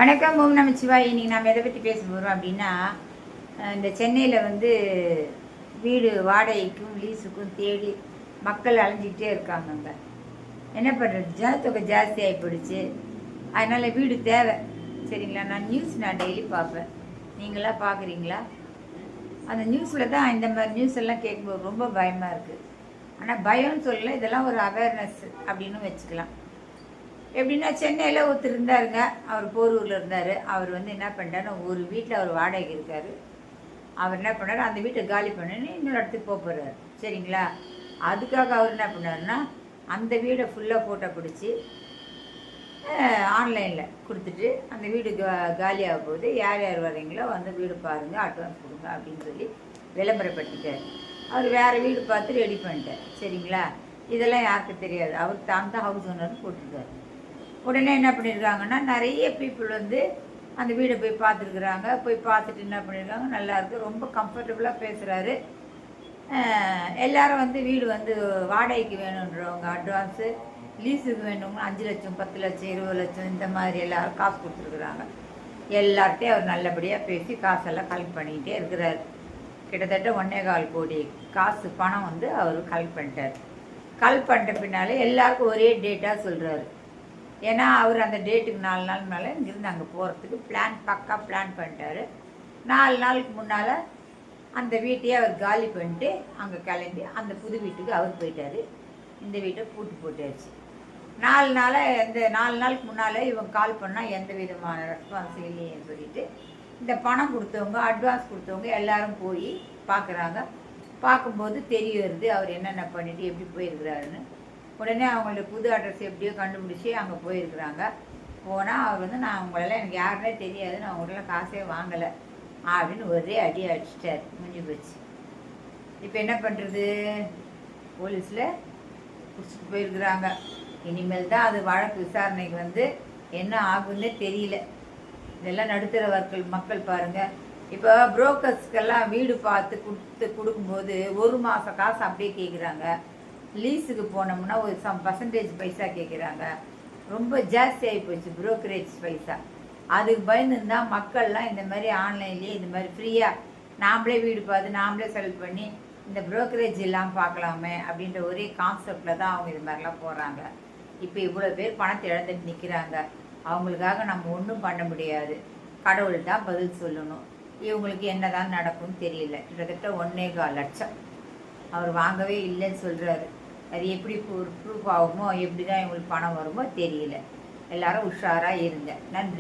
வணக்கம். ஓம் நமச்சிவாய். இன்றைக்கி நம்ம எதை பற்றி பேச போகிறோம் அப்படின்னா, இந்த சென்னையில் வீடு வாடகைக்கும் லீஸுக்கும் தேடி மக்கள் அலைஞ்சிக்கிட்டே இருக்காங்கங்க. என்ன பண்ணுறது, ஜனத்தொகை ஜாஸ்தி ஆகி போயிடுச்சு. அதனால் வீடு தேவை. சரிங்களா? நான் டெய்லி பார்ப்பேன். நீங்களாம் பார்க்குறீங்களா? அந்த நியூஸில் தான் இந்த மாதிரி நியூஸ் எல்லாம் கேட்கும்போது ரொம்ப பயமாக இருக்குது. ஆனால் பயம்னு சொல்லலை, இதெல்லாம் ஒரு அவேர்னஸ் அப்படின்னு வச்சுக்கலாம். எப்படின்னா, சென்னையில் ஒருத்தர் இருந்தாருங்க. அவர் போரூரில் இருந்தார். அவர் என்ன பண்ணிட்டாரு, ஒரு வீட்டில் அவர் வாடகை இருக்கார். அவர் என்ன பண்ணார், அந்த வீட்டை காலி பண்ணுன்னு இன்னொரு இடத்துக்கு போகிறாரு. சரிங்களா? அதுக்காக அவர் என்ன பண்ணாருன்னா, அந்த வீடை ஃபுல்லாக ஃபோட்டோ பிடிச்சி ஆன்லைனில் கொடுத்துட்டு, அந்த வீடு காலியாக போகுது, யார் யார் வரீங்களோ வீடு பாருங்கள், அட்வான்ஸ் கொடுங்க அப்படின்னு சொல்லி விளம்பரப்படுத்திட்டார். அவர் வேறு வீடு பார்த்து ரெடி பண்ணிட்டார். சரிங்களா? இதெல்லாம் யாருக்கு தெரியாது. அவர் தான் ஹவுஸ் ஓனர்னு போட்டிருக்காரு. உடனே என்ன பண்ணியிருக்காங்கன்னா, நிறைய பீப்புள் அந்த வீடை போய் பார்த்துருக்குறாங்க. போய் பார்த்துட்டு என்ன பண்ணியிருக்காங்க, நல்லாயிருக்கு, ரொம்ப கம்ஃபர்டபுளாக பேசுகிறாரு. எல்லோரும் வீடு வாடகைக்கு வேணுன்றவங்க அட்வான்ஸு, லீஸுக்கு வேணுங்க 5 லட்சம் 10 லட்சம் 20 லட்சம் இந்த மாதிரி எல்லோரும் காசு கொடுத்துருக்குறாங்க. எல்லார்ட்டையும் அவர் நல்லபடியாக பேசி காசெல்லாம் கலெக்ட் பண்ணிக்கிட்டே இருக்கிறார். கிட்டத்தட்ட 1.25 கோடி காசு பணம் அவர் கலெக்ட் பண்ணிட்டார். கலெக்ட் பண்ணிட்ட பின்னாலே எல்லாருக்கும் ஒரே டேட்டாக சொல்கிறாரு. ஏன்னா அவர் அந்த டேட்டுக்கு 4 நாள் மேலே இங்கிருந்து அங்கே போகிறதுக்கு பக்கா பிளான் பண்ணிட்டாரு. 4 நாளுக்கு முன்னால் அந்த வீட்டையே அவர் காலி பண்ணிட்டு அங்கே கிளம்பி அந்த புது வீட்டுக்கு அவர் போயிட்டார். இந்த வீட்டை பூட்டு போட்டாச்சு. 4 நாளுக்கு முன்னால் இவங்க கால் பண்ணால் எந்த விதமான ரெஸ்பான்ஸ் இல்லைன்னு சொல்லிட்டு, இந்த பணம் கொடுத்தவங்க, அட்வான்ஸ் கொடுத்தவங்க எல்லாரும் போய் பார்க்குறாங்க. பார்க்கும்போது தெரிய வருது அவர் என்னென்ன பண்ணிவிட்டு எப்படி போயிருக்கிறாருன்னு. உடனே அவங்களோட புது அட்ரஸ் எப்படியோ கண்டுபிடிச்சி அங்கே போயிருக்கிறாங்க. போனால் அவர் நான் உங்களெல்லாம் எனக்கு யாருன்னே தெரியாது, நான் உங்களெல்லாம் காசே வாங்கலை அப்படின்னு ஒரே அடி அடிச்சிட்டார். முடிஞ்சு போச்சு. இப்போ என்ன பண்ணுறது, போலீஸில் பிடிச்சிட்டு போயிருக்கிறாங்க. இனிமேல் தான் அது வழக்கு விசாரணைக்கு என்ன ஆகுன்னே தெரியல. இதெல்லாம் நடுத்தர மக்கள் பாருங்கள். இப்போ புரோக்கர்ஸ்க்கெல்லாம் வீடு பார்த்து கொடுக்கும்போது 1 மாத காசு அப்படியே கேட்குறாங்க. லீஸுக்கு போனோம்னா ஒரு பர்சன்டேஜ் பைசா கேட்குறாங்க. ரொம்ப ஜாஸ்தி ஆகி போச்சு புரோக்கரேஜ் பைசா. அதுக்கு பயந்துருந்தால் மக்கள்லாம் இந்த மாதிரி ஆன்லைன்லேயே இந்த மாதிரி ஃப்ரீயாக நாம்ளே வீடு பார்த்து நாம்ளே செலக்ட் பண்ணி இந்த புரோக்கரேஜ் இல்லாமல் பார்க்கலாமே அப்படின்ற ஒரே கான்செப்டில் தான் அவங்க இது மாதிரிலாம் போகிறாங்க. இப்போ இவ்வளோ பேர் பணத்தை இழந்துட்டு நிற்கிறாங்க. அவங்களுக்காக நம்ம ஒன்றும் பண்ண முடியாது. கடவுள் தான் பதில் சொல்லணும். இவங்களுக்கு என்ன தான் நடக்கும்னு தெரியல. கிட்டத்தட்ட 1.25 லட்சம் அவர் வாங்கவே இல்லைன்னு சொல்கிறாரு. அது எப்படி ப்ரூஃப் ஆகுமோ, எப்படி தான் இவங்களுக்கு பணம் வருமோ தெரியல. எல்லாரும் உஷாராக இருங்க. நன்றி.